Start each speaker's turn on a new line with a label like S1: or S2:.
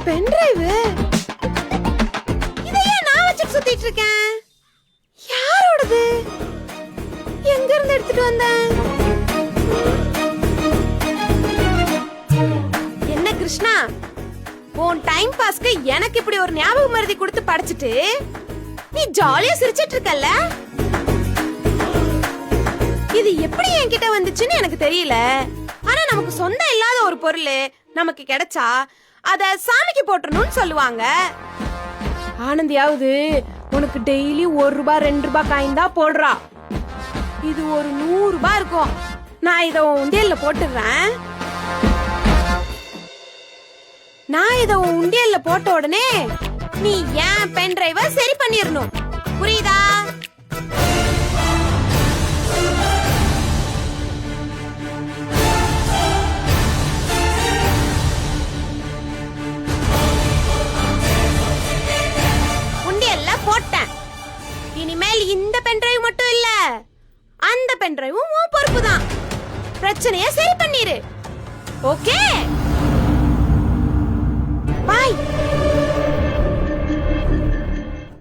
S1: Pen drive இதையே நான் வச்சு சுத்திட்டு இருக்கேன். யாரோடது? எங்க இருந்து எடுத்துட்டு வந்தேன்? என்ன கிருஷ்ணா, உன் டைம் பாஸ்க்கு எனக்கு இப்படி ஒரு ஞாபக மருதி கொடுத்து படிச்சிட்டு நீ ஜாலியா சிரிச்சிட்டு இருக்கல்ல? இது எப்படி என்கிட்ட வந்துச்சுன்னு எனக்கு தெரியல. ஆனா நமக்கு சொந்தம் இல்லாத ஒரு பொருள் நமக்கு கிடைச்சா அத சாமிக்கு போட்டுறணும்னு சொல்லுவாங்க. ஆனந்தியாவது உனக்கு டெய்லி ₹1 ₹2 காயின் தான் போடுறா. இது ஒரு ₹100 இருக்கும். நான் இத உண்டியல்ல போட்டுறேன். நான் இத உண்டியல்ல போட்ட உடனே நீ ஏன் பென் டிரைவ சரி பண்ணிரணும். புரியுதா? போட்டேன். இனிமேல் இந்த பென் டிரைவ் மட்டும் இல்ல, அந்த பென் டிரைவும் உன் பொறுப்பு தான். பிரச்சனையை சரி பண்ணிரு. ஓகே?